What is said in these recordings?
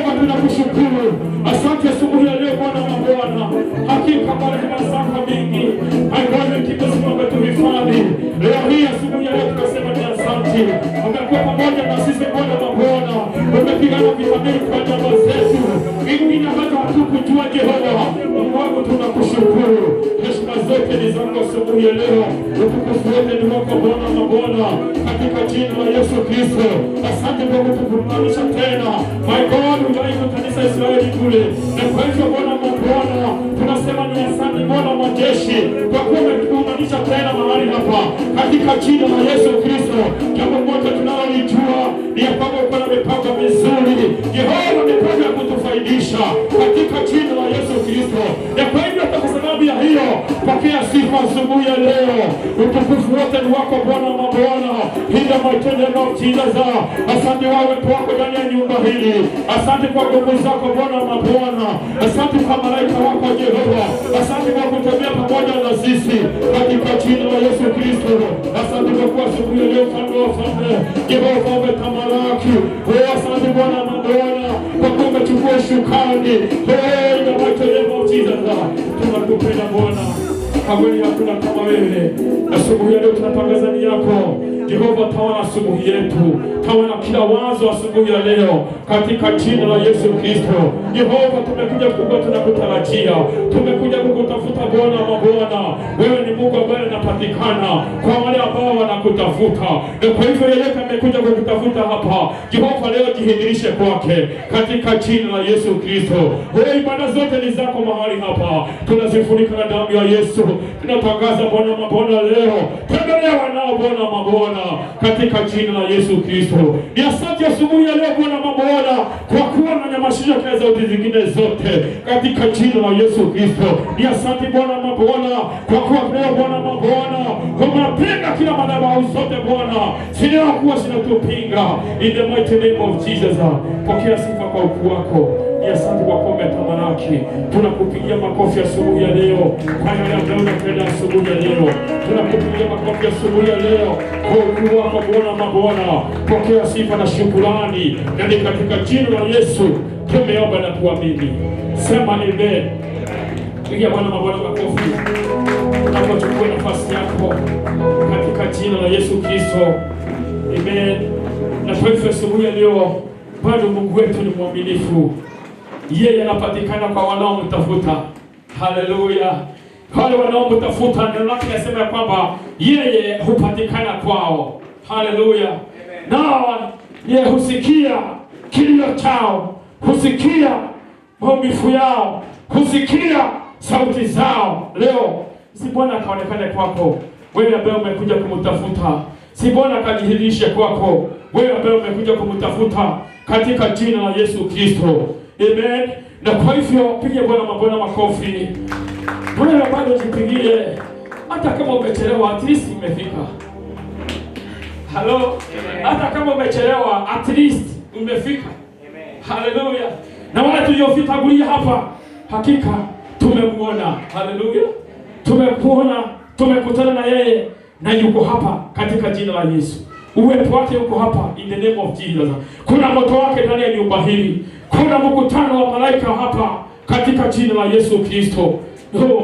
Jehova tunakushukuru. Asante asubuhi ya leo Bwana wa Bwana. Hakika baraka zako mingi. Agano kimesimama tuhifadhi. Leo hii asubuhi ya leo tunasema ni asante. Umekuwa pamoja na sisi Bwana wa Bwana. Umepigana vita vingi kwa jambo zetu. Wengine hata hatukujua Jehova. Mungu wangu tunakushukuru. Heshima zote ni zako asubuhi ya leo. Utukufu wote ni wako Bwana wa Bwana. Katika jina la Yesu Kristo. Asante kwa kutukumanisha tena. My God, ujaiko kanisa Israeli kule. Na kwa hivyo Bwana wa Bwana, tunasema ni asante Bwana wa majeshi. Kwa kuwa umetukumanisha tena mahali hapa. Katika jina la Yesu Kristo. Jambo moja tunalolijua ni ya kwamba uko na mipango mizuri. Jehova mipango ya kutufaidisha. Katika jina la Yesu Kristo. Na kwa hivyo kwa sababu ya hiyo, pokea sifa asubuhi ya leo. Utukufu wote ni wako Bwana wa Bwana. Hinda maitendo of Jesus. Asante kwa uwepo wako ndani ya nyumba hili. Asante kwa nguvu zako Bwana wa Bwana. Asante kwa malaika wako Jehova. Asante kwa kutembea pamoja na sisi katika jina la Yesu Kristo. Asante kwa kuwa asubuhi ya leo Mfalme wa wafalme. Jehova umetamalaki. Asante Bwana wa Bwana kwa kuwa umechukua shukani. Hinda maitendo of Jesus. Tunakupenda Bwana. Haweli hakuna kama wewe. Asubuhi ya leo tunatangaza ni yako. Jehova tawala asubuhi yetu. Tawala kila wazo asubuhi ya leo. Katika jina la Yesu Kristo. Jehova tumekuja kukuwa tunakutarajia. Tumekuja kukutafuta Bwana wa Bwana. Wewe ni Mungu ambaye anapatikana kwa wale ambao wanakutafuta. Na kwa hivyo yeyote amekuja kukutafuta hapa. Jehova leo jihidhirishe kwake. Katika jina la Yesu Kristo. Wewe ibada zote ni zako mahali hapa. Tunazifunika na damu ya Yesu. Tunatangaza Bwana wa Bwana leo. Tembelea wanao Bwana wa Bwana. Katika jina la Yesu Kristo. Ni asante asubuhi ya leo Bwana wa Bwana kwa kuwa unanyamazisha kazi zote zingine zote katika jina la Yesu Kristo. Ni asante Bwana wa Bwana kwa kuwa leo Bwana wa Bwana unapinga kila madhabahu zote Bwana. Sina kuwa sinatupinga in the mighty name of Jesus. Pokea sifa kwa ukuu wako. Ni asante kwa kuwa umetamalaki. Tunakupigia makofi asubuhi ya leo. Kwa yale ambayo unapenda asubuhi ya leo. Tunakupigia makofi asubuhi ya leo. Kwa ukuu wako Bwana wa Bwana. Pokea sifa na shukrani. Na ni katika jina la Yesu tumeomba na kuamini. Sema amen. Pigia Bwana wa Bwana makofi. Tunapochukua nafasi yako katika jina la Yesu Kristo. Amen. Na kwa hivyo asubuhi ya leo bado Mungu wetu ni mwaminifu. Yeye anapatikana kwa wanaomtafuta. Haleluya. Wale wanaomtafuta ndio lake nasema kwamba yeye hupatikana kwao. Haleluya. Nao yeye husikia kilio chao, husikia maumivu yao, husikia sauti zao. Leo si Bwana akaonekane kwako wewe ambaye umekuja kumtafuta. Si Bwana akajidhihirishe kwako wewe ambaye umekuja kumtafuta katika jina la Yesu Kristo. Amen. Na kwa hivyo pigie Bwana mabwana makofi. Wewe bado jipigie. Hata kama umechelewa at least umefika. Hello. Hata kama umechelewa at least umefika. Amen. Hallelujah. Na wale tuliofitangulia hapa hakika tumemwona. Hallelujah. Tumekuona, tumekutana na yeye na yuko hapa katika jina la Yesu. Uwepo wake uko hapa in the name of Jesus. Kuna moto wake ndani ya nyumba hili. Kuna mkutano wa malaika hapa katika jina la Yesu Kristo.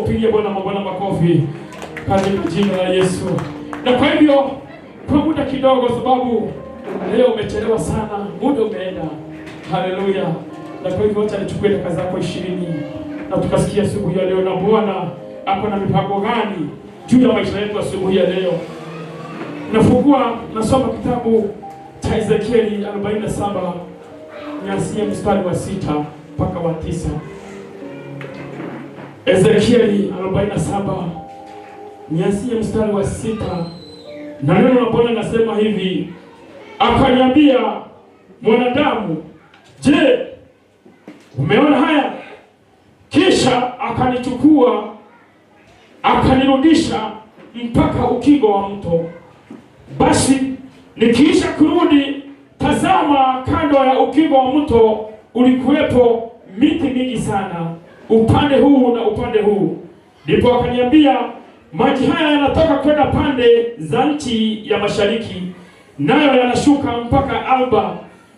Pigie Bwana mabwana makofi katika jina la Yesu. Na kwa hivyo kwa muda kidogo sababu leo umechelewa sana, muda umeenda. Haleluya. Na kwa hivyo acha nichukue dakika zako 20 na tukasikia asubuhi ya leo na Bwana ako na mipango gani juu ya maisha yetu asubuhi ya leo. Nafungua nasoma kitabu cha Ezekieli 47 nianzie mstari wa 6 mpaka wa 9. Ezekieli 47 nianzie mstari wa 6. Na neno la Bwana nasema hivi: akaniambia, mwanadamu, je, umeona haya? Kisha akanichukua akanirudisha mpaka ukingo wa mto. Basi nikiisha kurudi, tazama, kando ya ukingo wa mto ulikuwepo miti mingi sana, upande huu na upande huu. Ndipo akaniambia, maji haya yanatoka kwenda pande za nchi ya mashariki, nayo yanashuka mpaka Alba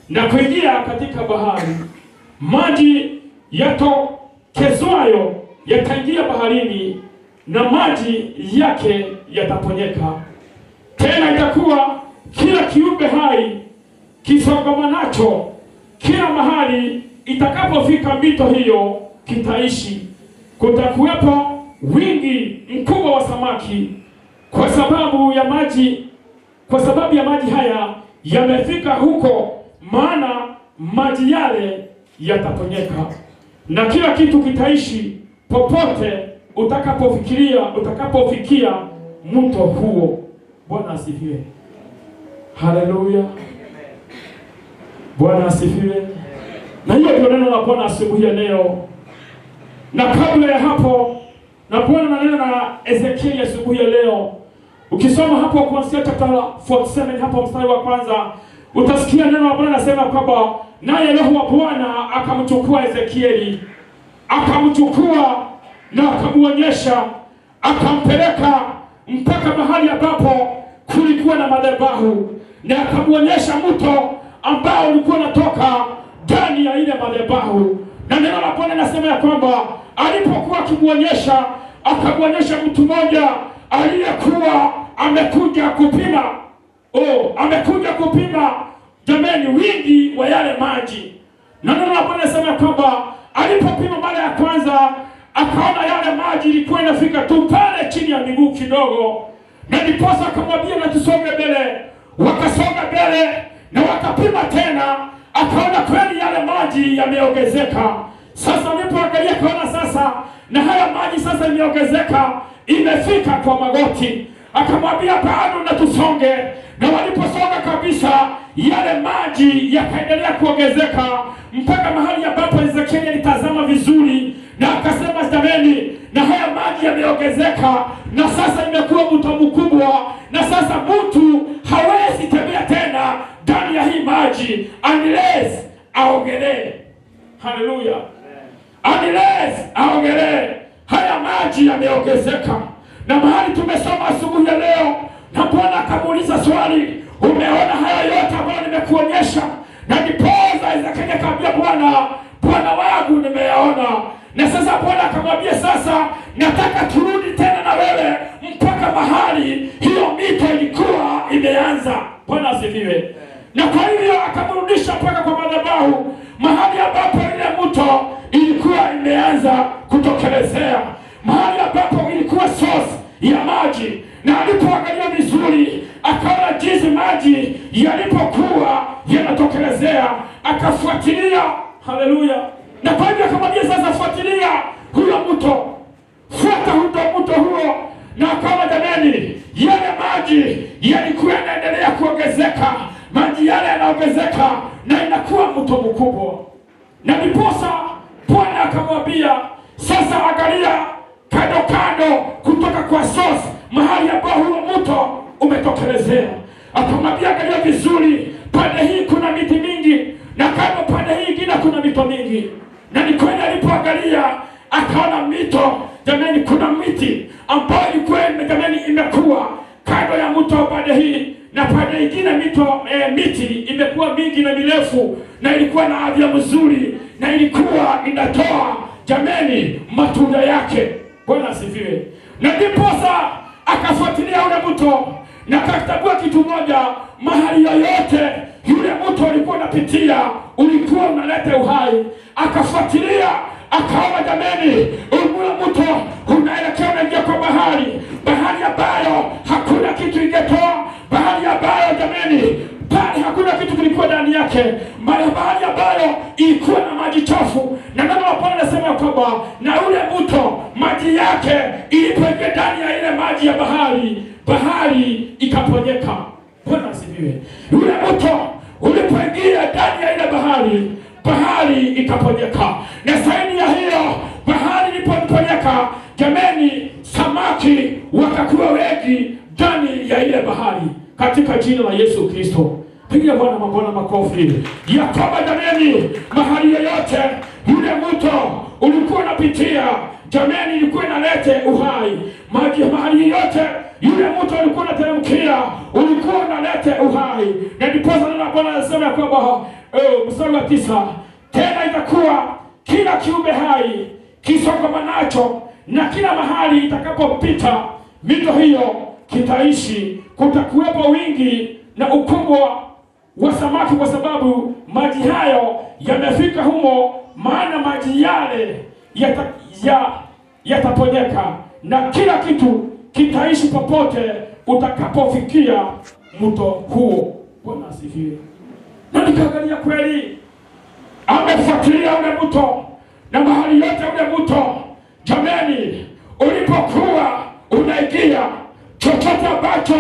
na kuingia katika bahari. maji yatokezwayo yataingia baharini na maji yake yataponyeka. Tena itakuwa kila kiumbe hai kisongamanacho kila mahali itakapofika mito hiyo kitaishi. Kutakuwepo wingi mkubwa wa samaki kwa sababu ya maji haya yamefika huko, maana maji yale yataponyeka. Na kila kitu kitaishi popote utakapofikia mto huo. Bwana asifiwe. Haleluya. Bwana asifiwe. Na hiyo ndio neno la Bwana asubuhi ya leo. Na kabla ya hapo, na Bwana na neno na Ezekieli asubuhi ya leo. Ukisoma hapo kuanzia chapter 47 hapo mstari wa kwanza, utasikia neno la Bwana nasema kwamba naye Roho wa Bwana akamchukua Ezekieli, akamchukua na akamuonyesha, akampeleka mpaka mahali ambapo kulikuwa na madhabahu, na akamuonyesha mto ambao ulikuwa unatoka ndani ya ile madhabahu. Na neno la Bwana nasema ya kwamba alipokuwa akimuonyesha, akamuonyesha mtu mmoja aliyekuwa amekuja kupima jamani wingi wa yale maji. Na neno la Bwana nasema kwamba alipopima mara ya kwanza, akaona yale maji ilikuwa inafika tu pale chini ya miguu kidogo, na ndiposa akamwambia na tusonge mbele. Wakasonga mbele na wakapima tena, akaona kweli yale maji yameongezeka. Sasa alipoangalia akaona sasa na haya maji sasa imeongezeka, imefika kwa magoti. Akamwambia bado na tusonge. Na waliposonga kabisa, yale maji yakaendelea kuongezeka mpaka mahali ambapo Ezekieli alitazama vizuri na akasema jameni, na haya maji yameongezeka, na sasa imekuwa mto mkubwa, na sasa mtu hawezi tembea tena ndani ya hii maji unless aogelee. Haleluya. Unless aogelee. Haya maji yameongezeka. Na mahali tumesoma asubuhi ya leo, na Bwana akamuuliza swali, umeona haya yote ambayo nimekuonyesha? Na ndiposa Ezekieli akamwambia Bwana wangu nimeyaona. Na sasa Bwana akamwambia sasa, nataka turudi tena na wewe mpaka mahali hiyo mito ilikuwa imeanza. Bwana asifiwe. Na kwa hivyo akamrudisha mpaka kwa madhabahu, mahali ambapo ile mto ilikuwa imeanza kutokelezea, mahali ambapo ilikuwa source ya maji. Na alipoangalia vizuri, akaona jinsi maji yalipokuwa yanatokelezea, akafuatilia. Haleluya. Na kwa hivyo akamwambia sasa, fuatilia huyo mto, fuata mto huo. Na akaona jamani, yale maji yalikuwa yanaendelea kuongezeka, maji yale yanaongezeka na inakuwa mto mkubwa. Na ndiposa Bwana akamwambia sasa, angalia kando kutoka kwa source, mahali ambapo huo mto umetokelezea. Akamwambia angalia vizuri, pande hii kuna miti mingi, na kando pande hii ingine kuna mito mingi. Na ni kweli alipoangalia akaona mito jamani, kuna miti ambayo ilikuwa jamani imekuwa kando ya mto pande hii, na pande nyingine miti imekuwa mingi na mirefu, na ilikuwa na afya mzuri, na ilikuwa inatoa jamani matunda yake. Bwana asifiwe. Na ndiposa akafuatilia ule mto, na akatambua kitu moja, mahali yoyote yule mto ulikuwa unapitia ulikuwa unaleta uhai. Akafuatilia akaona jamani, ule mto unaelekea unaingia kwa bahari ambayo hakuna kitu ingetoa, bahari ambayo jamani pale hakuna kitu kilikuwa ndani yake, bahari ambayo ilikuwa na maji chafu. Na neno la Bwana linasema kwamba na ule mto maji yake ilipoingia ndani ya ile maji ya bahari ikaponyeka. Bwana asifiwe. Ule mto ulipoingia ndani ya ile bahari ikaponyeka. Na zaidi ya hiyo, bahari ilipoponyeka jamani, samaki wakakuwa wengi ndani ya ile bahari, katika jina la Yesu Kristo. Pigia Bwana makofi. Ya kwamba jamani, mahali yoyote yule mto ulikuwa unapitia jamani, ilikuwa inalete uhai. Mahali yote yule mto ulikuwa unateremkia ulikuwa unalete uhai. Na ndipo neno la Bwana linasema kwamba mstari wa 9, tena itakuwa kila kiumbe hai kisongamanacho na kila mahali itakapopita mito hiyo kitaishi. Kutakuwepo wingi na ukubwa wa samaki, kwa sababu maji hayo yamefika humo, maana maji yale yataponyeka, na kila kitu kitaishi popote utakapofikia mto huo. Bwana asifiwe. Na nikaangalia kweli, amefuatilia ule mto na mahali yote ule mto. Jamani, ulipokuwa unaingia, chochote ambacho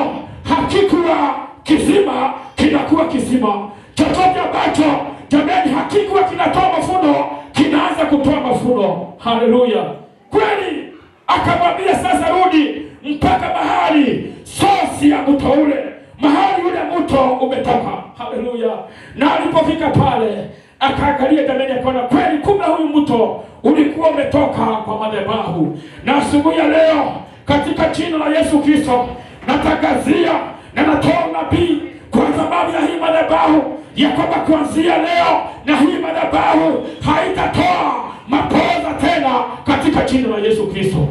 hakikuwa kisima kinakuwa kisima. Chochote ambacho jamani hakikuwa kinatoa mafuno kinaanza kutoa mafuno. Haleluya. Kweli akamwambia sasa rudi mpaka mahali sosi ya mto ule, mahali ule mto umetoka. Haleluya. Na alipofika pale akaangalia jamani, akaona kweli kumbe huyu mto ulikuwa umetoka kwa madhabahu. Na asubuhi ya leo katika jina la Yesu Kristo natangazia na natoa nabii kwa sababu ya hii madhabahu ya kwamba kuanzia leo na hii madhabahu haitatoa mapoza tena katika jina la Yesu Kristo.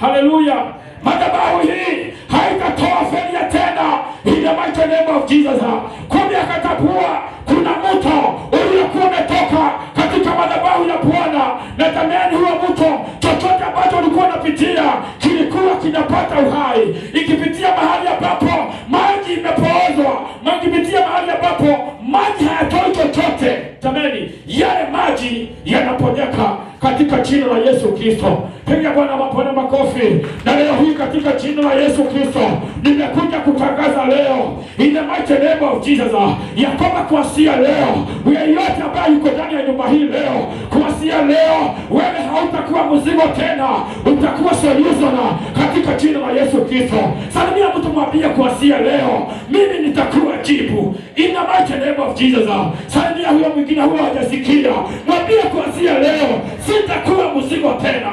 Haleluya. Madhabahu hii haitatoa failure tena in the mighty name of Jesus. Kumbe akatambua kuna mto uliokuwa umetoka katika madhabahu ya Bwana, na tamani huo mto, chochote ambacho ulikuwa unapitia kilikuwa kinapata uhai. Ikipitia mahali ambapo maji imepoozwa, ikipitia mahali ambapo maji hayatoi chochote, tamani yale maji yanaponyeka katika jina la Yesu Kristo. Piga Bwana makofi. Na leo hii katika jina la Yesu Kristo nimekuja kutangaza leo in the mighty name of Jesus ya kwamba kuanzia leo yeyote ambaye yuko ndani ya nyumba hii leo, kuanzia leo wewe hautakuwa mzigo tena, utakuwa solution katika jina la Yesu Kristo. Salimia mtu, mwambie kuanzia leo mimi nitakuwa jibu in the mighty name of Jesus. Salimia huyo mwingine huyo hajasikia, mwambie kuanzia leo sitakuwa mzigo tena.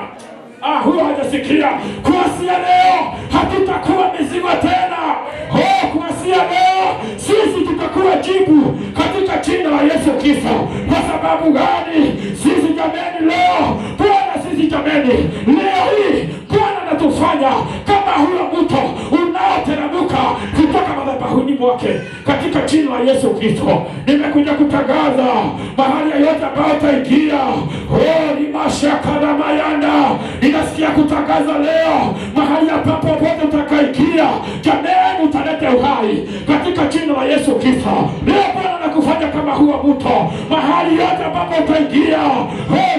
Huyo hajasikia. Kuanzia leo hatutakuwa mizigo tena. Kuanzia leo sisi tutakuwa jibu katika jina la Yesu Kristo. Kwa sababu gani? Sisi jameni leo Bwana, sisi jameni leo hii Bwana anatufanya kama huyo mto unaoteremka kutoka madhabahuni mwake katika jina la Yesu Kristo. Nimekuja kutangaza mahali yote ambayo utaingia, ni mashaka na mayanda. Ninasikia kutangaza leo mahali ambapo popote utakaingia, jameni utalete uhai katika jina la Yesu Kristo. Leo Bwana anakufanya kama huo mto, mahali yote ambapo utaingia,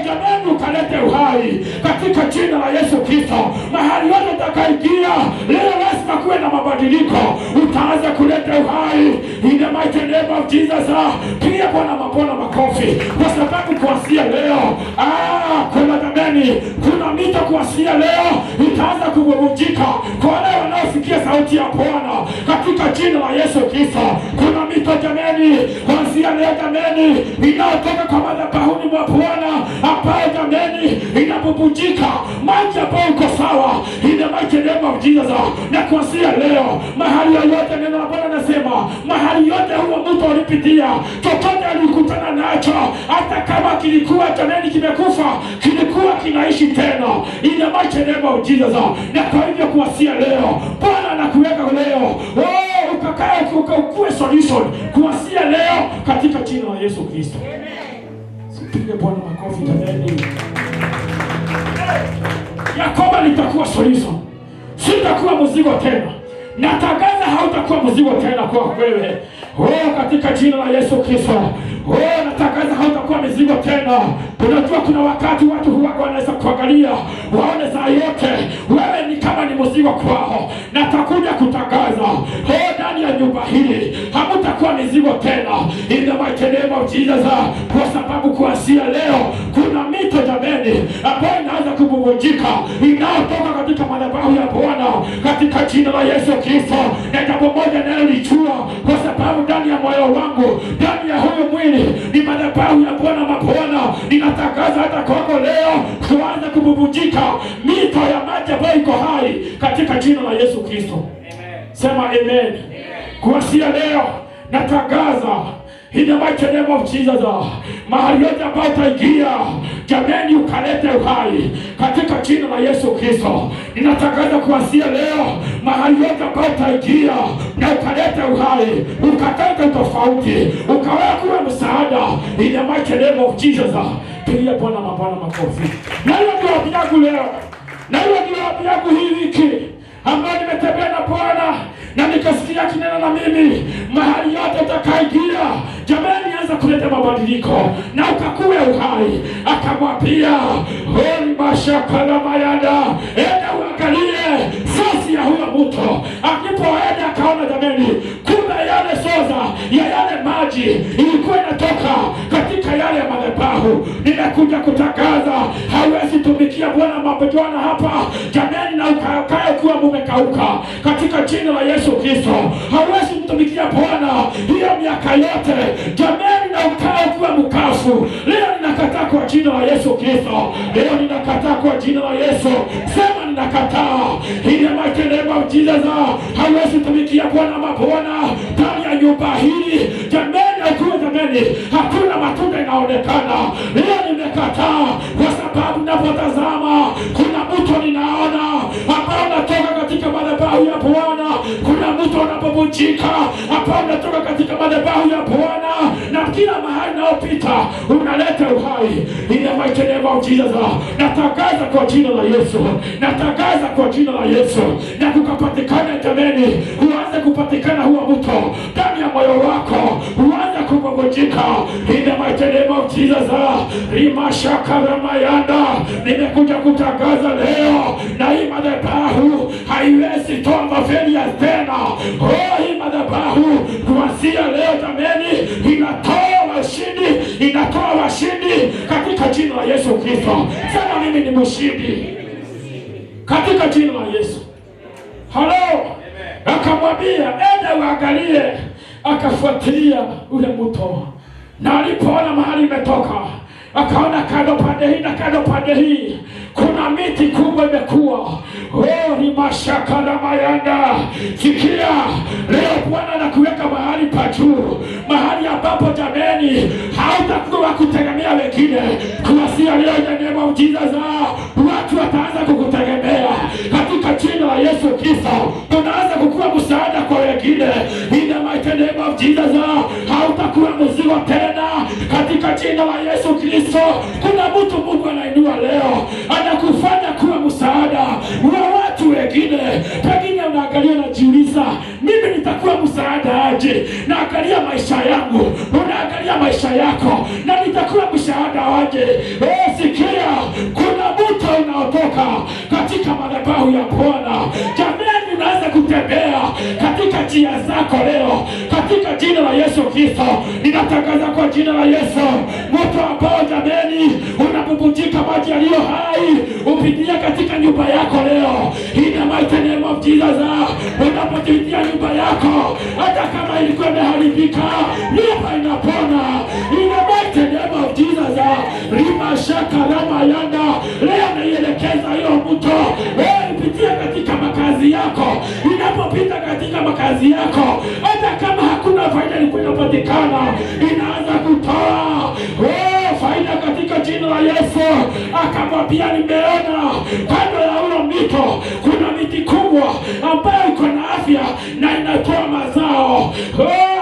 jameni ukalete uhai katika jina la Yesu Kristo. Mahali yote utakaingia leo lazima kuwe na mabadiliko, utaanza kuleta uhai in the mighty name of Jesus. Pia Bwana makofi, kwa sababu kuanzia leo kuna jameni, kuna mito kuanzia leo itaanza kububujika kwa wale wanaosikia sauti ya Bwana katika jina la Yesu Kristo. Kuna mito jameni kuanzia leo jameni inayotoka kwa madhabahuni mwa Bwana, ambayo jameni inabubujika maji ambayo iko sawa in the mighty name of Jesus. Na kuanzia leo mahali yote, neno la Bwana nasema mahali yote huo mtu ulipitia, chochote alikutana nacho, hata kama kilikuwa jameni kimekufa, kilikuwa kinaishi tena in the mighty name of Jesus. Na kwa hivyo kuanzia leo Bwana anakuweka leo ukakae ukakue solution kuanzia leo katika jina la Yesu Kristo. Sipige Bwana makofi jameni. Yakoba nitakuwa solution, sitakuwa mzigo tena. Natangaza hautakuwa mzigo tena kwa wewe. Katika jina la Yesu Kristo. Natangaza hautakuwa mzigo tena. Unajua kuna wakati watu huwa wanaweza kuangalia waone saa yote wewe ni kama ni mzigo kwao. Natakuja kutangaza ndani ya nyumba hili hamtakuwa mizigo tena in the mighty name of Jesus. Kwa sababu kuanzia leo kuna mito jameni ambayo inaanza kububujika, inayotoka katika madhabahu ya Bwana katika jina la Yesu Kristo. Na jambo moja nalo lijua, kwa sababu ndani ya moyo wangu, ndani ya huyu mwili ni madhabahu ya Bwana mabwana. Ninatangaza hata kwako leo kuanza kububujika mito ya maji ambayo iko hai katika jina la Yesu Kristo. Sema amen. Kuanzia leo natangaza In the mighty name of Jesus, mahali yote ambayo utaingia, jameni, ukalete uhai katika jina la Yesu Kristo. Ninatangaza kuanzia leo, mahali yote ambayo utaingia na ukalete uhai, ukatete tofauti, ukawe kuwa msaada. In the mighty name of Jesus. Pigia Bwana mabwana makofi. Na hiyo ndio wapi yangu leo, na hiyo ndio wapi yangu hii wiki ambayo nimetembea na Bwana na nikasikia kinena na mimi. Mahali yote utakaingia, jamani, anza kuleta mabadiliko na ukakuwe uhai. Akamwambia holi mashaka la mayada, enda uangalie sasi ya huyo mto. Akipoenda akaona, jamani, kumbe yale soza ya yale maji ilikuwa inatoka katika yale madhabahu. Nimekuja kutangaza, hauwezi tumikia Bwana mabwana hapa, jamani, na ukakae kuwa mumekauka katika jina la Yesu Kristo. Hauwezi mtumikia Bwana hiyo miaka yote, jamani, na ukae kuwa mkafu. Leo ninakataa kwa jina la Yesu Kristo. Leo ninakataa kwa jina la Yesu. Sema ninakataa. Ile makelele ya Jesus. Hauwezi tumikia Bwana mabwana ndani ya nyumba hii, jamani, akuwe jamani, hakuna matunda inaonekana. Leo nimekataa kwa sababu ninapotazama kuna mtu ninaona ambao unatoka katika madhabahu ya Bwana. Kuna mtu unapobujika ambao unatoka katika madhabahu ya Bwana, na kila mahali naopita unaleta uhai. Ile mighty name of Jesus. Natangaza kwa jina la Yesu. Natangaza kwa jina la Yesu. Na kukapatikana, jamani, uanze kupatikana huo mto ndani ya moyo wako, uanze kububujika. Ile mighty name of Jesus. Rimashaka ramayanda. Nimekuja kutangaza leo, na hii madhabahu haiwezi toa mafeli ya tena. Hii madhabahu kuanzia leo, jamani, inatoa washindi, inatoa washindi katika jina la Yesu Kristo. Sema mimi ni mshindi katika jina la Yesu. Halo. Akamwambia enda uangalie. Akafuatilia ule mto, na alipoona mahali imetoka, akaona kando pande hii na kando pande hii kuna miti kubwa imekuwa. Ni mashaka na mayanda. Sikia, leo Bwana anakuweka mahali pa juu, mahali ambapo, jameni, hautakuwa kutegemea wengine. Kuanzia leo, in the name of Jesus, watu wataanza kukutegemea katika jina la Yesu Kristo. Tunaanza kukuwa msaada kwa wengine. In the mighty name of Jesus. Hautakuwa mzigo tena katika jina la Yesu Kristo. Kuna mtu Mungu anainua leo, anakufanya kuwa msaada wa watu wengine. Pengine unaangalia na jiuliza, mimi nitakuwa msaada aje? Naangalia maisha yangu, unaangalia maisha yako, na nitakuwa msaada aje? Sikia, kuna mtu unaotoka katika madhabahu ya Bwana. Jamani, unaanza kutembea katika njia zako leo katika jina la Yesu Kristo. Ninatangaza kwa jina la Yesu, mtu ambao, jamani, unabubujika maji yaliyo hai upitia katika nyumba yako leo. In the mighty name of Jesus. Unapopitia nyumba yako, hata kama ilikuwa imeharibika, nyumba inapona. In the mighty name of Jesus. Rimashaka rama yanda. Leo naielekeza hiyo mto, ipitia katika makazi yako. Inapopita katika makazi yako, hata kama hakuna faida ilikuwa inapatikana, inaanza kutoa faida katika jina la Yesu. Akamwambia, nimeona kando ya huyo mito kuna miti kubwa ambayo iko na afya na inatoa mazao.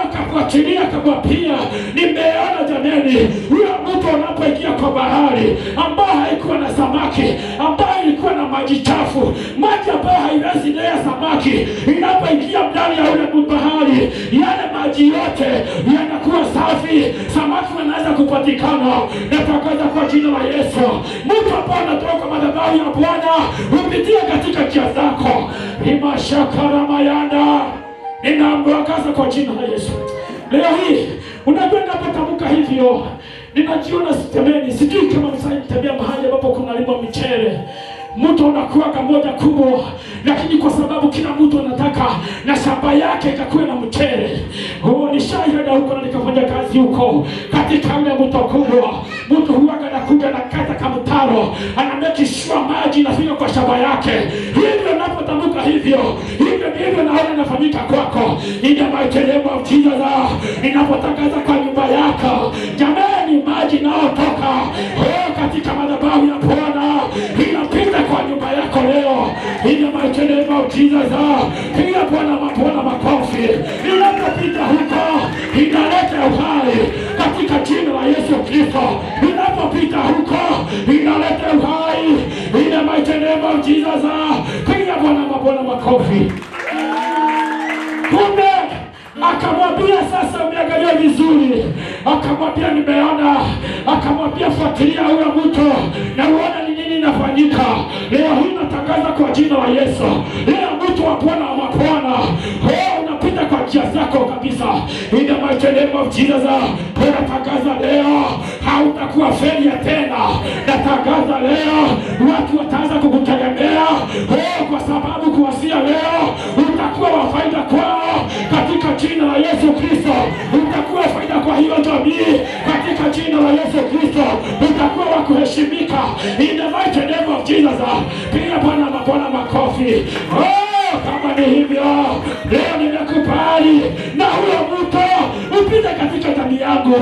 Akafuatilia, akamwambia, nimeona, jamani, huyo mto unapoingia kwa bahari ambayo haikuwa na samaki, ambayo ilikuwa na maji chafu, maji ambayo haiwezi lea samaki, inapoingia ndani ya ule bahari, yale maji yote yanakuwa safi, samaki wanaweza kupatikana. Natangaza kwa jina la Yesu, mtu ambao anatoka madhabahu ya Bwana upitie katika njia zako. Imashakara mayanda. Ninaamkaza kwa jina la Yesu. Leo hii unajua, ninapotamka hivyo ninajiona sitemeni. Sijui kama nisaidia mahali ambapo kuna lima michele, mtu unakuwa kamoja kubwa, lakini kwa sababu kila mtu anataka na shamba yake ikakuwe na mchele. Ni shahada huko, na nikafanya kazi huko katika ule mto kubwa. Mtu huaga anakuja na kata kama mtaro, anameki shua maji inafika kwa shamba yake. Hivyo napotamka hivyo ndivyo naona inafanyika kwako. In the mighty name of Jesus. Ninapotangaza kwa nyumba yako. Jamani, maji inayotoka katika madhabahu ya Bwana inapita kwa nyumba yako leo. Ina makelele au Jesus. Piga Bwana makofi. Inapopita huko inaleta uhai katika jina la Yesu Kristo. Inapopita huko inaleta uhai. Ina makelele au Jesus. Piga Bwana makofi. Kumbe akamwambia sasa, umeangalia vizuri. Akamwambia nimeona. Akamwambia fuatilia huyo mto na uone ni nini inafanyika. Leo hii natangaza kwa jina la Yesu. Leo mto wa Bwana wa mabwana unapita kwa njia zako kabisa. In the mighty name of Jesus. Natangaza leo hautakuwa failure tena. Natangaza leo watu wataanza kukutegemea kwa sababu kuanzia leo utakuwa wa faida kwao katika jina la Yesu Kristo. Utakuwa faida kwa hiyo jamii katika jina la Yesu Kristo. Utakuwa wa kuheshimika in the mighty name of Jesus. Piga Bwana makofi. Kama ni hivyo leo nimekubali na huyo mto upite katika jamii yangu,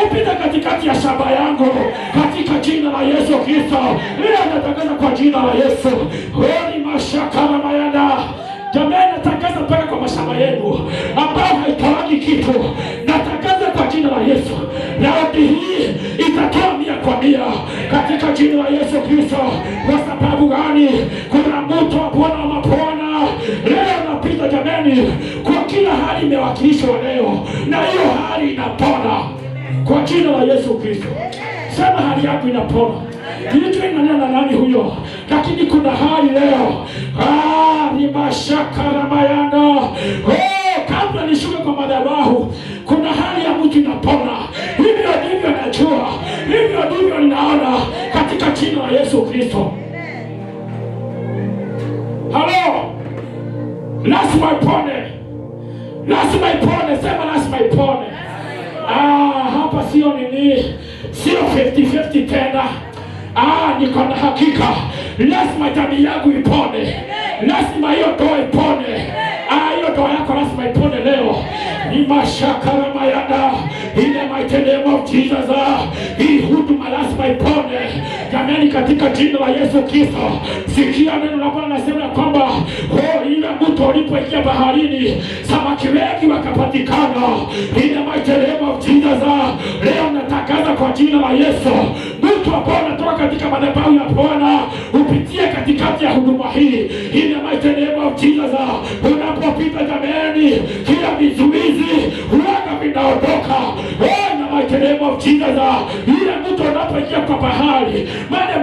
upite katikati ya shamba yangu katika jina la Yesu Kristo. Leo natangaza kwa jina la Yesu. Ni mashaka na mayanda. Jamani, natangaza mpaka kwa mashamba yenu ambao haitoagi kitu. Natangaza kwa jina la Yesu. Raundi hii itatoa 100% katika jina la Yesu Kristo. Kwa sababu gani? Kuna mto wa Bwana wa mabwana leo napita jamani, kwa kila hali imewakilishwa leo, na hiyo hali inapona kwa jina la Yesu Kristo. Sema hali yako inapona. Ndio inanena nani huyo? Lakini kuna hali leo. Ni mashaka na mayanda. Kabla nishuke kwa madhabahu, kuna hali ya mtu inapona. Hivyo ndivyo najua. Hivyo ndivyo ninaona katika jina la Yesu Kristo. Halo. Lazima ipone. Lazima ipone. Sema lazima ipone. Hapa sio nini? Sio 50-50 tena. Niko na hakika lazima jamii yangu ipone. Lazima hiyo ndoa ipone. Hiyo ndoa yako lazima ipone leo. Ni mashaka na mayanda. In the mighty name of Jesus. Hii huduma lazima ipone. Jamani, katika jina la Yesu Kristo. Sikia neno la Bwana nasema kwamba ile mto ulipoingia baharini samaki wengi wakapatikana. In the mighty name of Jesus. Leo natangaza kwa jina la Yesu, mtu ambao unatoka katika madhabahu ya Bwana upitie katikati ya huduma hii. In the mighty name of Jesus. Unapopita jamani, kila vizuizi huaga vinaondoka. In the mighty name of Jesus. Ile mtu unapoingia kwa bahari,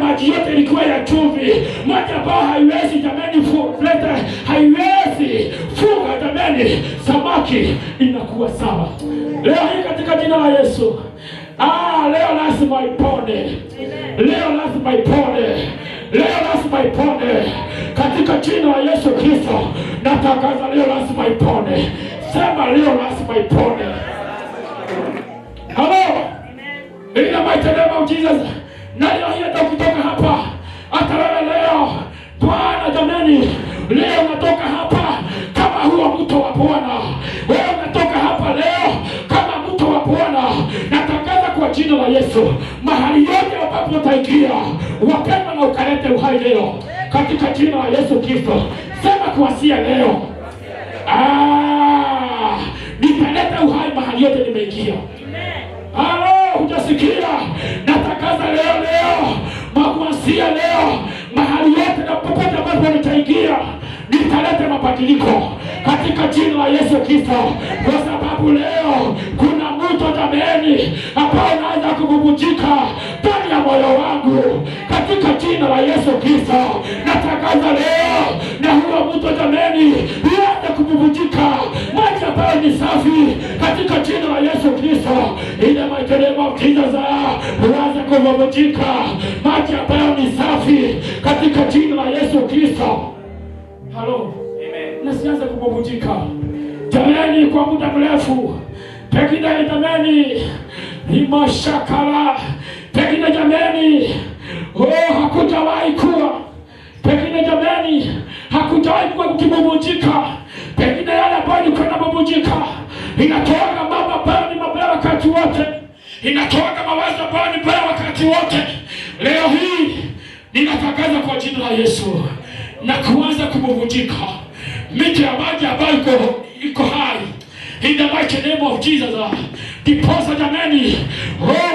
maji yote ilikuwa ya chumvi, maji ambayo haiwezi jamani haiwezi funga jamani, samaki inakuwa sawa. Leo hii katika jina la Yesu. Leo lazima ipone. Leo lazima ipone. Leo lazima ipone katika jina la Yesu Kristo. Natangaza leo lazima ipone. Sema leo lazima ipone. Hello. In the mighty name of Jesus. Na leo hii hata ukitoka hapa, hata wewe leo Bwana jamani, leo natoka hapa kama huo mto wa Bwana. Wewe unatoka hapa leo kama mto wa Bwana. Natangaza kwa jina la Yesu, mahali yote ambapo utaingia, wapenda na ukalete uhai leo katika jina la Yesu Kristo. Sema kuanzia leo, nitaleta uhai mahali yote nimeingia. Halo, hujasikia? Natangaza leo kuanzia leo mahali yote na popote ambapo nitaingia nitaleta mabadiliko katika jina la Yesu Kristo. Kwa sababu leo kuna mto jamani ambao unaanza kububujika ndani ya moyo wangu katika jina la Yesu Kristo. Natangaza leo na huo mto jamani uanze kububujika, maji ambayo ni safi katika jina la Yesu Kristo. In the mighty name of Jesus. Uanze kububujika maji ambayo ni safi katika jina la Yesu Kristo. Halo. Amen. Na sianze kububujika jamani kwa muda mrefu. Pengine jamani ni mashakala. Pengine jamani hakujawahi kuwa. Pengine jamani hakujawahi kuwa kukibubujika. Pengine yale ambayo ni kuna bubujika inatoka mama ambayo ni mabaya wakati wote. inatoa mawazo ambayo ni baya wakati wote. Leo hii ninatangaza kwa jina la Yesu na kuanza kububujika miti ya maji ambayo iko hai in the mighty name of Jesus. Diposa jamani,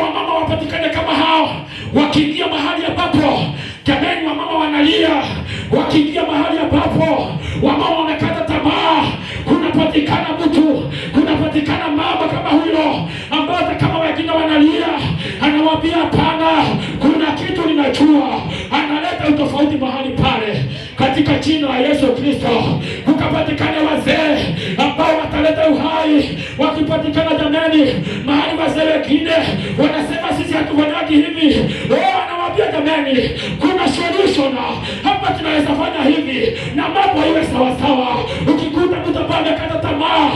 wa mama wapatikane kama hao, wakiingia mahali ambapo jamani wamama wanalia, wakiingia mahali ambapo wamama wamekata tamaa, kunapatikana mtu, kunapatikana mama kama huyo ambaye kama wengine wanalia anawaambia hapana, kuna kitu ninajua, analeta utofauti mahali pale katika jina la Yesu Kristo. Kukapatikana wazee ambao wataleta uhai, wakipatikana jamani mahali wazee wengine wanasema sisi hatufanyagi hivi, anawaambia jamani kuna solution hapa, tunaweza fanya hivi na mambo iwe sawa sawa. Ukikuta mtu pale kata tamaa,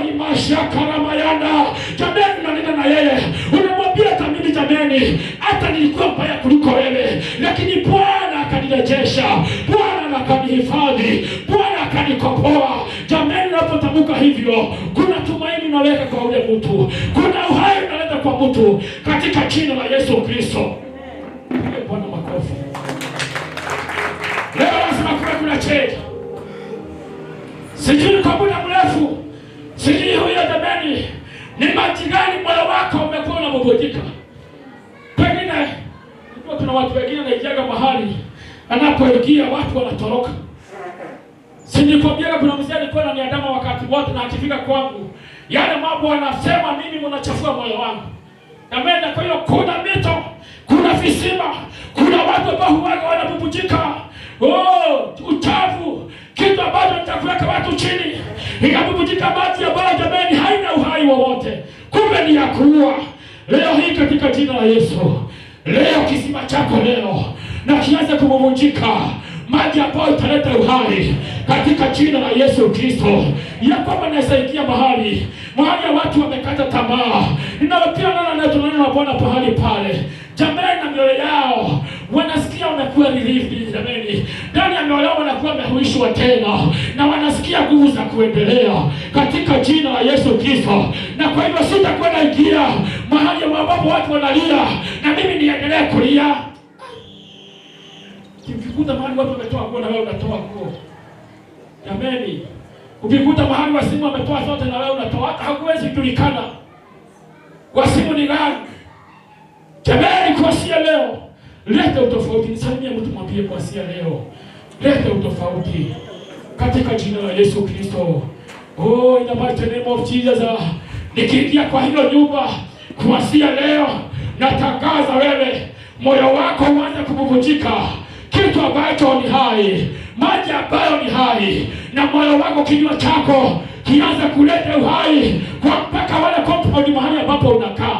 ni mashaka na mayanda jamani, nanena na yeye unamwambia tamini jamani, hata nilikuwa mbaya kuliko wewe, lakini Bwana akanirejesha, Bwana akanihifadhi, Bwana akanikopoa. Jamani, unapotamka hivyo kuna tumaini unaweka kwa ule mtu, kuna uhai unaleta kwa mtu katika jina la Yesu Kristo. Bwana makofi. Leo lazima kuna change. Sijui kwa muda mrefu, sijui huyo jamani ni maji gani moyo wako umekuwa unabubujika. Pengine kuna watu wengine wanaingia mahali anapoingia watu wanatoroka. Sinikwambia kuna mzee alikuwa ananiandama wakati wote, na akifika kwangu yale mambo anasema mimi mnachafua moyo wangu. Amen. Kwa hiyo kuna mito, kuna visima, kuna watu ambao huwaga wanabubujika. Uchafu, kitu ambacho nitakuweka watu chini, inabubujika maji ambayo jamani haina uhai wowote, kumbe ni ya kuua. Leo hii katika jina la Yesu, leo kisima chako leo na kianze kububujika maji ambayo italeta uhai katika jina la Yesu Kristo. Ya kwamba nasaidia mahali ya watu wamekata tamaa, ninawapia na tunanena na Bwana pahali pale jamani, na mioyo yao wanasikia wamekuwa relief jamani, ndani ya mioyo yao wanakuwa wamehuishwa tena na wanasikia nguvu za kuendelea katika jina la Yesu Kristo. Na kwa hivyo sitakuwa naingia mahali ambapo watu wanalia na mimi niendelee kulia. Ukikuta mahali watu wametoa nguo na wewe unatoa nguo jamani, ukikuta mahali wasimu wametoa zote na wewe unatoa, hata hakuwezi kujulikana wasimu ni gani jamani. Kwa sia leo leta utofauti. Nisalimie mtu mwambie kwa sia leo leta utofauti katika jina la Yesu Kristo. In the mighty name of Jesus. Nikiingia kwa hilo nyumba kwa sia leo natangaza wewe moyo wako uanze kububujika kitu ambacho ni hai, maji ambayo ni hai, na moyo wako kinywa chako kianza kuleta uhai kwa mpaka wale compound mahali ambapo unakaa.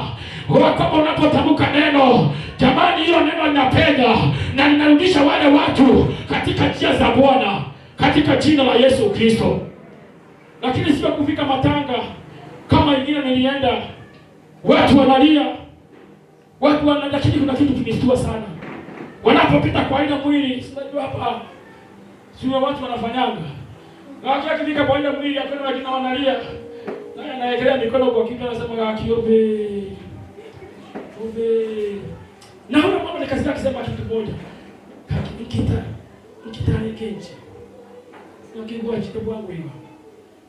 Kama unapotamka neno jamani, hiyo neno linapenya na linarudisha wale watu katika njia za Bwana katika jina la Yesu Kristo. Lakini sio kufika matanga kama ingine nilienda, watu wanalia, lakini kuna kitu kinistua sana. Wanapopita kwa ile mwili, sio hapa, sio watu wanafanyanga. Akifika kwa ile mwili akana wengine wanalia, naye anaekelea mikono kwa kichwa anasema akiobe. Na huyo mama nikasikia akisema kitu moja. Nikitani kenji. Nakingwa chito wangu hiyo.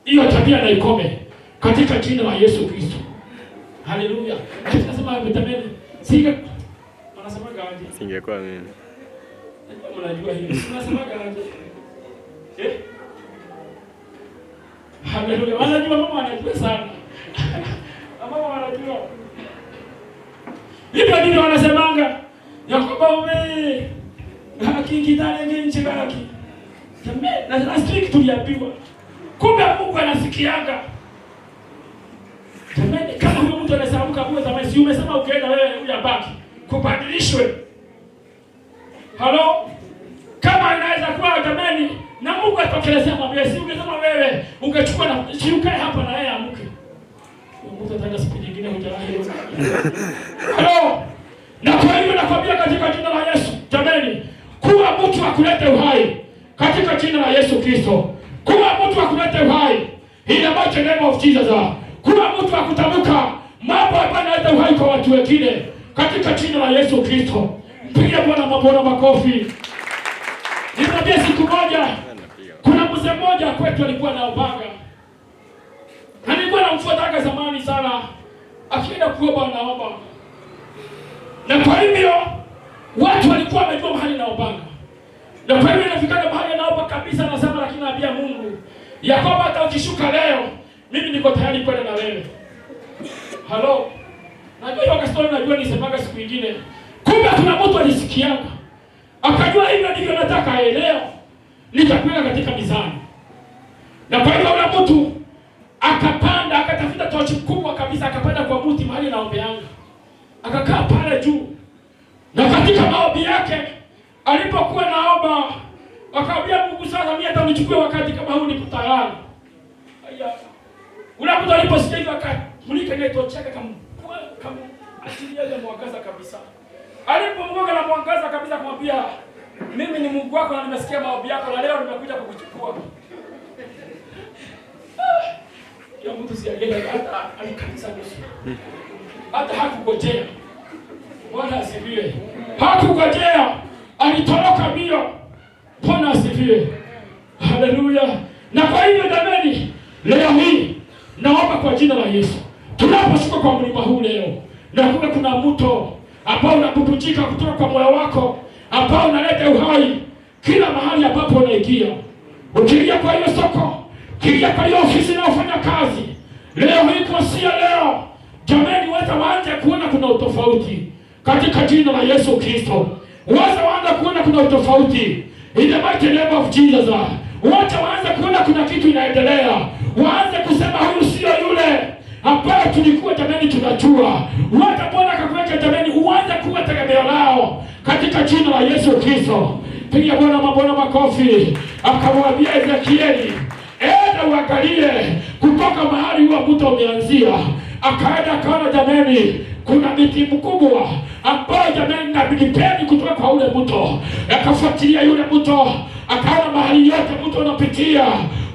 Hiyo tabia na ikome katika jina la Yesu Kristo. Haleluya. Tunasema vitamini. Anasema gaje? Singekuwa mimi. Unajua hivi. Unasema gaje? Haleluya. Wanajua mama anajua sana. Mama wanajua. Hivyo ndivyo wanasemanga ya kwamba hakikitane ngenje gaki. Na last week tuliambiwa kumbe Mungu anasikianga. Jamani, kama huyo mtu anasamuka kwa zamani, si umesema ukienda wewe uyabaki kubadilishwe. Halo? Kama inaweza kuwa jamani na Mungu atokelezea mwambie, si ungesema wewe ungechukua na si ukae hapa na yeye amke. Mungu ataka siku nyingine ujalahi. Halo? Na kwa hiyo nakwambia katika jina la Yesu, jamani, kuwa mtu wa kuleta uhai katika jina la Yesu Kristo. Kuwa mtu wa kuleta uhai in the mighty name of Jesus. Kuwa mtu wa kutamka mambo ambayo yanaleta uhai kwa watu wengine katika jina la Yesu Kristo. Piga Bwana mabona makofi. Niambia, siku moja kuna mzee mmoja kwetu alikuwa anaombaga. Na nilikuwa namfuataga zamani sana, akienda kuomba anaomba. Na kwa hivyo watu walikuwa wamejua mahali naombaga. Na kwa hivyo nafikana mahali naomba kabisa, nasema lakini naambia Mungu ya kwamba hata ukishuka leo mimi niko tayari kwenda na wewe. Halo. Najua hiyo story, najua nisemaga siku nyingine. Kumbe kuna mtu alisikiaga. Akajua hivyo ndivyo nataka leo nitakwenda katika mizani. Na kwa hivyo yule mtu akapanda, akatafuta tochi kubwa kabisa, akapanda kwa mti mahali naombeanga. Akakaa pale juu. Na katika maombi yake alipokuwa naomba, akamwambia Mungu, sasa mimi hata unichukue wakati kama huu niko tayari. Aya. Ule mtu aliposikia hivyo akamulika ile tochi yake kama asilia ile mwangaza kabisa. Alipomwoga na mwangaza kabisa, kumwambia mimi ni Mungu wako na nimesikia maombi yako na leo nimekuja kukuchukua. Ya mtu siagenda hata alikatiza nusu. Hata hakungojea. Bwana asifiwe. Hakungojea, alitoroka mbio. Bwana asifiwe. Haleluya. Na kwa hivyo jamani, leo hii naomba kwa jina la Yesu, tunaposhuka kwa mlima huu leo, na kuna mto ambao unabubujika kutoka kwa moyo wako, ambao unaleta uhai kila mahali ambapo unaingia. Ukiingia kwa hiyo soko, ukiingia kwa hiyo ofisi unayofanya kazi, leo hii kwa sia leo, jamani, waanze kuona kuna utofauti katika jina la Yesu Kristo. Waanze kuona kuna utofauti in the mighty name of Jesus. Waanze kuona kuna kitu inaendelea. Waanze kusema huyu sio yule ambaye tulikuwa jamani tunajua. Bwana akakuweka jamani, uanze kuwa tegemeo lao katika jina la Yesu Kristo. Piga Bwana mabona makofi. Akamwambia Ezekieli, enda uangalie kutoka mahali huo mto umeanzia. Akaenda akaona jamani, kuna miti mkubwa ambayo jamani na milipeni kutoka kwa ule mto. Akafuatilia yule mto, akaona mahali yote mto unapitia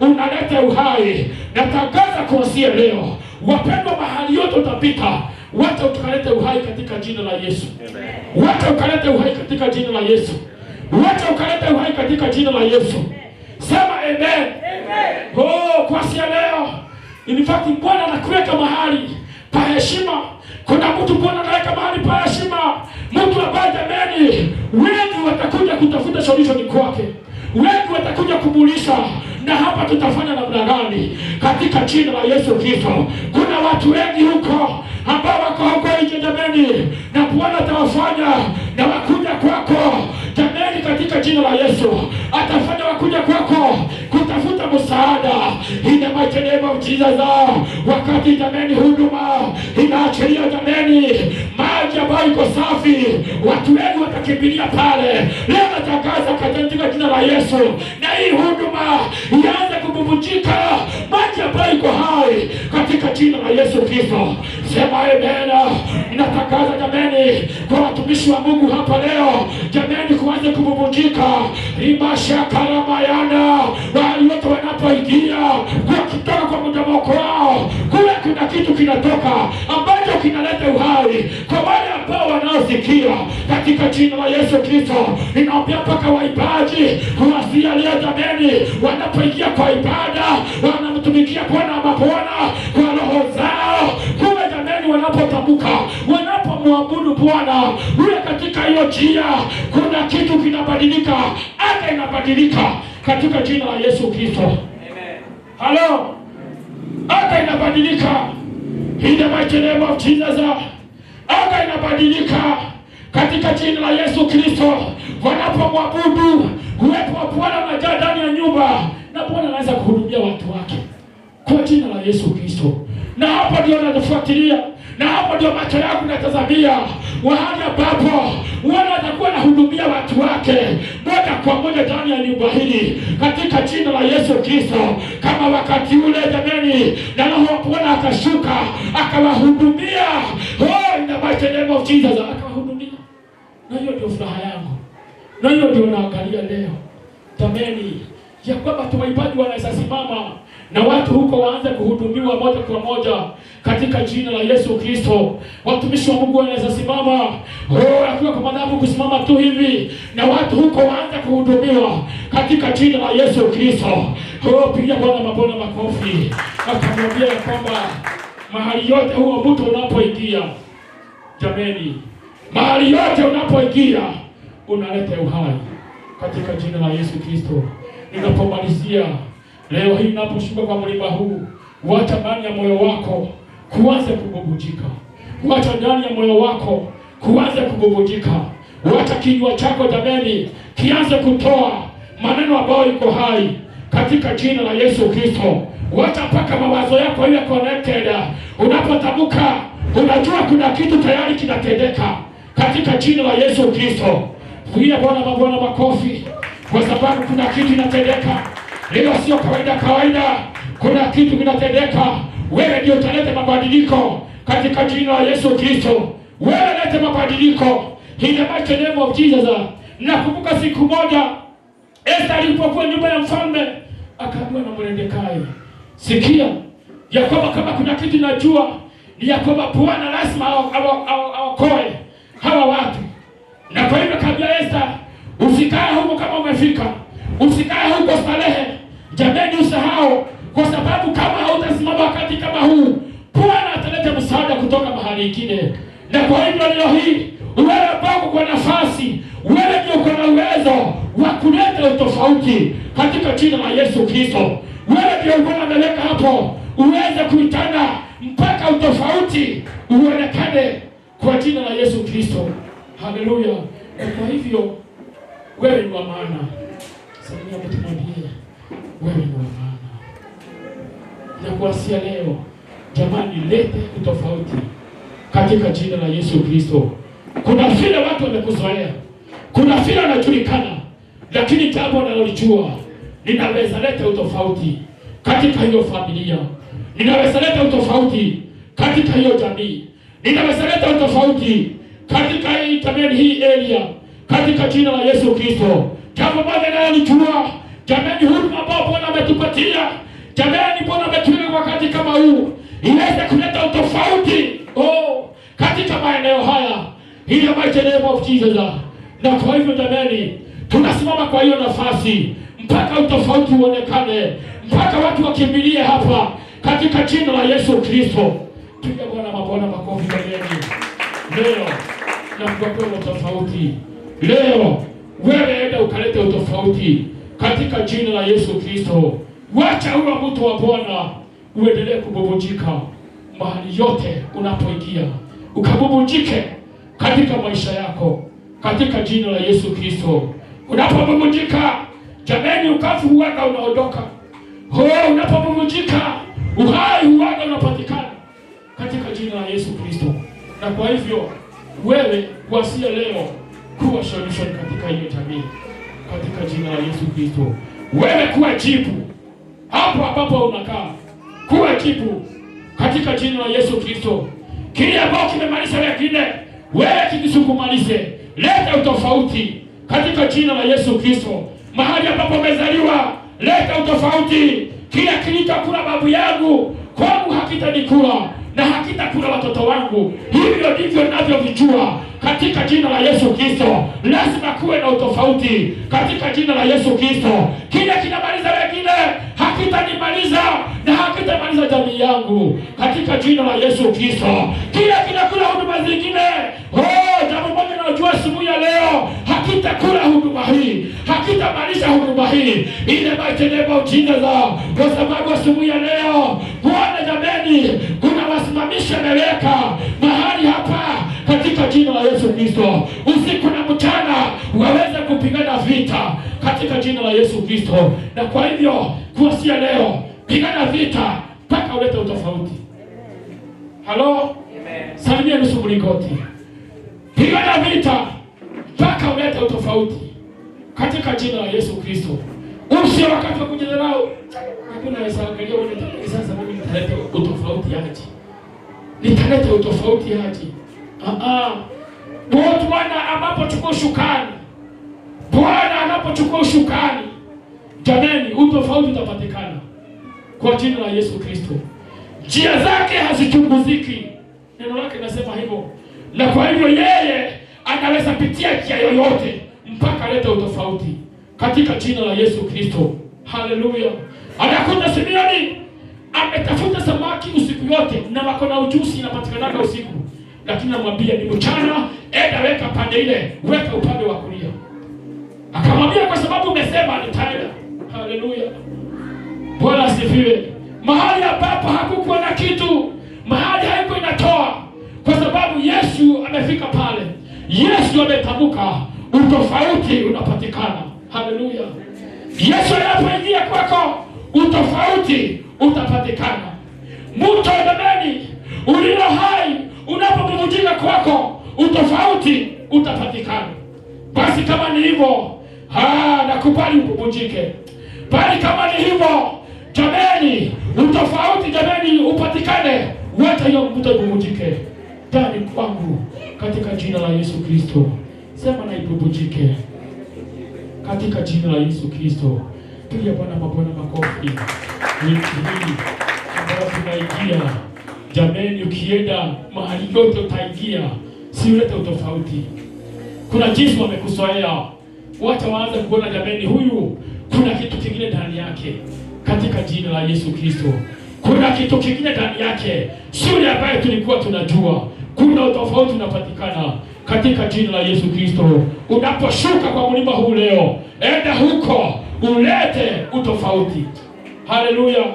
unaleta uhai. Natangaza kuanzia leo, wapendwa, mahali yote utapita, wacha ukalete uhai katika jina la Yesu. Wacha ukalete uhai katika jina la Yesu. Wacha ukalete uhai katika jina la Yesu. Sema amen. Oh, kuanzia leo, in fact Bwana anakuweka mahali pa heshima. Kuna mtu Bwana anaweka mahali pa heshima. Mtu ambaye jamani, wengi watakuja kutafuta solution kwake. Wengi watakuja kumuuliza, na hapa tutafanya namna gani katika jina la Yesu Kristo. Kuna watu wengi huko ambao wako huko nje jamani, na Bwana atawafanya na wakuja kwako jamani katika jina la Yesu. Atafanya wakuja kwako kutafuta msaada in the mighty name of Jesus. Wakati jamani huduma inaachilia jamani maji ambayo iko safi, watu wengi watakimbilia pale. Leo natangaza katika jina la Yesu, na hii huduma ianze kububujika maji ambayo iko hai katika jina la Yesu Kristo. Sema amen. Ninatangaza jamani kwa watumishi wa Mungu hapa leo jamani, kuanze kububujika rimasha karamayana, wale wote wanapoingia wakitoka kwa mdomoko wao, kule kuna kitu kinatoka ambacho kinaleta uhai kwa wale ambao wanaosikia katika jina la Yesu Kristo. Ninaombea mpaka waibaji kuanzia leo jamani, wanapoingia kwa ibada wanamtumikia Bwana mabwana kwa roho zao. Kule jamani wanapotamka, wanapomwabudu Bwana, ule katika hiyo njia kuna kitu kinabadilika, anga inabadilika katika jina la Yesu Kristo. Amen. Halo. Anga inabadilika in the mighty name of Jesus. Anga inabadilika katika jina la Yesu Kristo. Wanapomwabudu, uwepo wa Bwana unajaa ndani ya nyumba, na Bwana anaweza kuhudumia watu wake kwa jina la Yesu Kristo. Na hapo ndio nafuatilia, na hapo ndio macho yangu natazamia, wahali ambapo Bwana atakuwa anahudumia watu wake moja kwa moja ndani ya nyumba hili katika jina la Yesu Kristo. Kama wakati ule jamani, na Roho wa Bwana akashuka akawahudumia. Oh, in the mighty name of Jesus, akawahudumia. Na hiyo ndio furaha yangu, na hiyo ndio naangalia leo jamani, ya kwamba tuwaibaji wanaweza simama na watu huko waanze kuhudumiwa moja kwa moja katika jina la Yesu Kristo. Watumishi wa Mungu wanaweza simama akiwa kwa madhabahu, kusimama tu hivi, na watu huko waanze kuhudumiwa katika jina la Yesu Kristo. Pigia Bwana mabona makofi. Akamwambia ya kwamba mahali yote huo mtu unapoingia, jameni, mahali yote unapoingia unaleta uhai katika jina la Yesu Kristo. Ninapomalizia leo hii, ninaposhuka kwa mlima huu, wacha ndani ya moyo wako kuanza kububujika. Wacha ndani ya moyo wako kuanza kububujika. Wacha kinywa chako jameni kianze kutoa maneno ambayo iko hai katika jina la Yesu Kristo. Wacha mpaka mawazo yako iwe connected. Unapotamka unajua kuna kitu tayari kinatendeka katika jina la Yesu Kristo. Pigia Bwana makofi, kwa sababu kuna kitu inatendeka. Leo sio kawaida. Kuna kitu kinatendeka. Wewe ndio utaleta mabadiliko katika jina la Yesu Kristo. Wewe lete mabadiliko in the mighty name of Jesus. Nakumbuka siku moja Esther alipokuwa nyumba ya mfalme, akaambiwa na Mordekai, sikia ya kwamba kama kuna kitu najua ni ya kwamba Bwana lazima aokoe hawa watu. Na kwa hivyo kaambia Esther, usikae huko kama umefika. Usikae huko starehe. Jameni, usahau, kwa sababu kama hautasimama wakati kama huu, Bwana ataleta msaada kutoka mahali kingine. Na kwa hivyo leo hii, wewe ambao kwa nafasi, wewe ndio uko na uwezo wa kuleta utofauti katika jina la Yesu Kristo. Wewe ndio Bwana ameweka hapo uweze kuitana mpaka utofauti uonekane kwa jina la Yesu Kristo. Haleluya. Na kwa hivyo wewe ni wa maana. Samia mtu mwambie wewe ni wa maana. Na kuanzia leo jamani, lete utofauti katika jina la Yesu Kristo. Kuna vile watu wamekuzoea, kuna vile wanajulikana, lakini jambo nalolijua, ninaweza leta utofauti katika hiyo familia. Ninaweza leta utofauti katika hiyo jamii. Ninaweza leta utofauti katika hii jamii, hii area, katika jina la Yesu Kristo. Jambo moja nalolijua, jamani, huduma ambao Bwana ametupatia, jamani, Bwana ametuweka wakati kama huu, iweze kuleta utofauti katika maeneo haya, in the mighty name of Jesus. Na kwa hivyo jamani, tunasimama kwa hiyo nafasi mpaka utofauti uonekane, mpaka watu wakimbilie hapa katika jina la Yesu Kristo. Piga Bwana mabwana makofi jamani. Leo na kwa utofauti. Leo wewe enda ukalete utofauti katika jina la Yesu Kristo. Wacha huyo mtu wa Bwana uendelee kububujika mahali yote unapoingia. Ukabubujike katika maisha yako katika jina la Yesu Kristo. Unapobubujika jamani, ukafu huwaga unaondoka. Unapobubujika uhai huwaga unapatikana katika jina la Yesu Kristo. Na kwa hivyo wewe kuanzia leo kuwa solution katika hiyo jamii katika jina la Yesu Kristo. Wewe kuwa jibu hapo ambapo unakaa, kuwa jibu katika jina la Yesu Kristo. Kile ambao kimemaliza wengine, wewe kikisukumalize. Leta utofauti katika jina la Yesu Kristo. Mahali ambapo umezaliwa, leta utofauti. Kila kilichokula babu yangu kwangu hakitanikula na hakitakula watoto wangu. Hivyo ndivyo ninavyovijua katika jina la Yesu Kristo. Lazima kuwe na utofauti katika jina la Yesu Kristo. Kile kinamaliza wengine hakitanimaliza na hakitamaliza jamii yangu katika jina la Yesu Kristo. Kile kinakula huduma zingine, jambo moja najua siku ya leo, hakitakula huduma hii, hakitamaliza huduma hii, ile maitenebo ujinga zao. Kwa sababu siku ya leo Bwana jameni, kuna wasimamisha meleka mahali hapa katika jina la Yesu Kristo. Usiku na mchana waweze kupigana vita katika jina la Yesu Kristo. Na kwa hivyo kuanzia leo pigana vita mpaka ulete utofauti. Halo? Salimia nusu mlingoti. Pigana vita mpaka ulete utofauti katika jina la Yesu Kristo. Usio wakati wa kujidharau. Hakuna wesaangalia wewe sasa mimi nitaleta utofauti aje. Nitaleta utofauti aje. Bwana anapochukua ushukani, Bwana anapochukua ushukani, jameni, utofauti utapatikana kwa jina la Yesu Kristo. Njia zake hazichunguziki, neno lake linasema hivyo, na kwa hivyo yeye anaweza pitia njia yoyote mpaka alete utofauti katika jina la Yesu Kristo. Haleluya. Anakuta Simeoni ametafuta samaki usiku yote, na wako na ujuzi inapatikanaga usiku, lakini namwambia ni mchana, enda weka pande ile, weka upande wa kulia. Akamwambia kwa sababu umesema nitaenda. Haleluya. Bwana asifiwe. Mahali ambapo hakukuwa na kitu, mahali haikuwa inatoa, kwa sababu Yesu amefika pale. Yesu ametamka, utofauti unapatikana. Haleluya. Yesu anapoingia kwako, utofauti utapatikana. Mto Edeni ulio hai unapobubujika kwako, utofauti utapatikana. Basi kama ni hivyo, nakubali ububujike. Bali kama ni hivyo, jameni, utofauti jameni upatikane. Wacha hiyo mto ububujike ndani kwangu katika jina la Yesu Kristo. Sema na ibubujike katika jina la Yesu Kristo. Tulia Bwana mabwana makofi. Wiki hii ambayo tunaingia, jameni, ukienda mahali yote utaingia, si ulete utofauti. Kuna jinsi wamekuzoea, wacha waanze kuona jameni, huyu kuna kitu kingine ndani yake katika jina la Yesu Kristo. Kuna kitu kingine ndani yake, si yule ambaye tulikuwa tunajua. Kuna utofauti unapatikana katika jina la Yesu Kristo. Unaposhuka kwa mlima huu leo, enda huko ulete utofauti. Haleluya.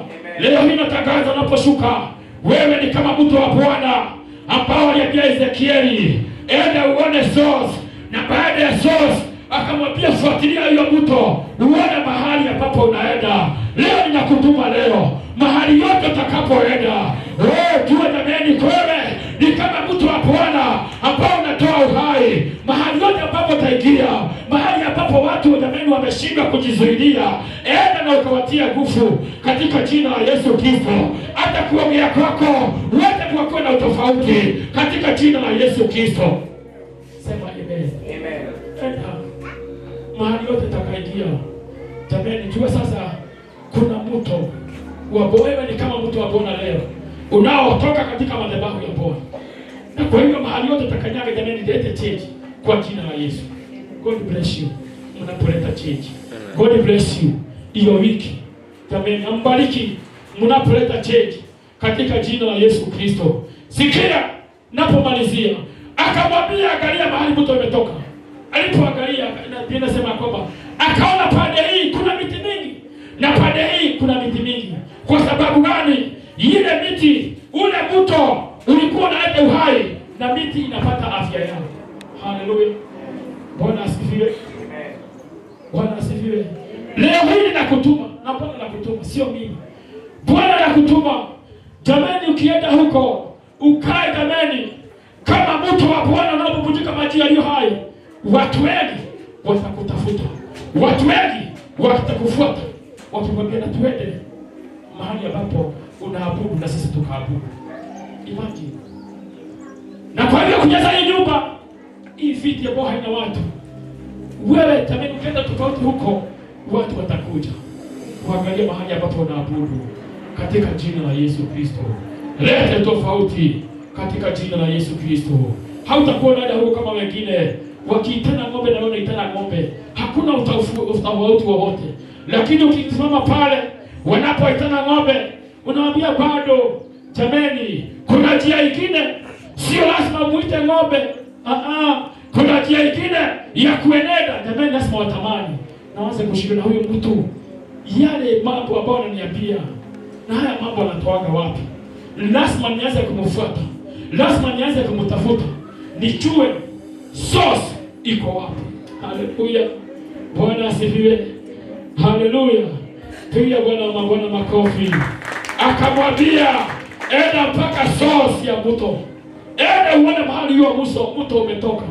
Leo hii natangaza, unaposhuka wewe ni kama mtu wa Bwana ambao aliambia Ezekieli, enda uone source, na baada ya source akamwambia fuatilia hiyo mto uone mahali ambapo unaenda. Leo ninakutuma leo, mahali yote utakapoenda, jua jameni, wewe ni kama mtu wa Bwana ambao unatoa uhai. Mahali yote ambapo utaingia, mahali ambapo watu jameni wameshindwa kujizuilia, enda na ukawatia nguvu katika jina la Yesu Kristo. Hata kuongea kwako wote kuwa na utofauti katika jina la Yesu Kristo. Sema amen. Amen. Enda mahali yote utakaingia, jameni, jua sasa kuna mto wa Bwana. Wewe ni kama mtu wa Bwana leo unaotoka katika madhabahu ya Bwana. Na kwa hiyo mahali yote utakanyaga jameni, lete change kwa jina la Yesu. God bless you. Mnapoleta change. God bless you. Hiyo wiki jameni, ambariki mnapoleta change katika jina la Yesu Kristo. Sikia napomalizia, akamwambia angalia mahali mto umetoka. Alipoangalia na inasema kwamba akaona pande hii kuna miti mingi na pande hii kuna miti mingi. Kwa sababu gani? Ile miti, ule mto ulikuwa unaleta uhai na miti inapata afya yao. Haleluya. Bwana asifiwe. Bwana asifiwe. Leo hii nakutuma, na Bwana nakutuma, sio mimi. Bwana nakutuma. Jamani, ukienda huko ukae jamani kama mtu wa Bwana unapobujika maji yaliyo hai. Watu wengi watakutafuta. Watu wengi watakufuata. Wakikwambia na tuende mahali ambapo unaabudu na sisi tukaabudu. Imagine. Na kwa hivyo kujaza hii nyumba, hii viti ambayo haina watu. Wewe jamani ukienda tofauti huko, watu watakuja kuangalia mahali ambapo unaabudu katika jina la Yesu Kristo. Lete tofauti katika jina la Yesu Kristo. Hautakuwa nada huko kama wengine wakiitana ng'ombe na wewe unaitana ng'ombe. Hakuna utofauti wowote. Lakini ukisimama pale wanapoitana ng'ombe, unawaambia bado jameni, kuna njia nyingine, sio lazima muite ng'ombe. Kuna njia nyingine ya kuenenda. Jameni, lazima watamani na waanze kushiriki na huyo mtu yale mambo ambayo ananiambia, na haya mambo anatoaga wapi. Lazima nianze kumfuata, lazima nianze kumtafuta, nijue source iko wapi. Haleluya. Bwana asifiwe. Haleluya. Piga Bwana makofi. Akamwambia enda mpaka source ya mto. Enda uone mahali hiyo mto umetoka.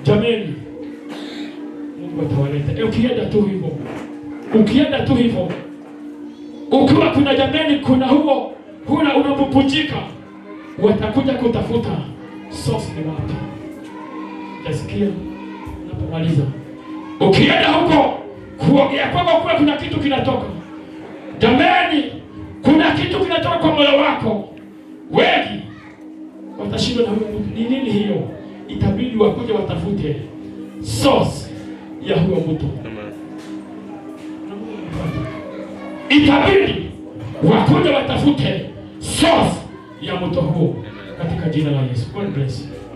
Jameni, Mungu atawaleta. Ukienda tu hivyo. Ukienda tu hivyo. Ukiwa kuna jameni kuna huo unapopujika, watakuja kutafuta source ni wapi. Jasikia napomaliza. Ukienda huko kuongea kwamba kuna kitu kinatoka. Jameni, Kuna kitu kinatoka kwa moyo wako. Wengi watashindwa na huyo mtu. Ni nini hiyo? Itabidi wakuje watafute source ya huyo mtu. Itabidi wakuje watafute source ya mtu huo katika jina la Yesu. God bless you.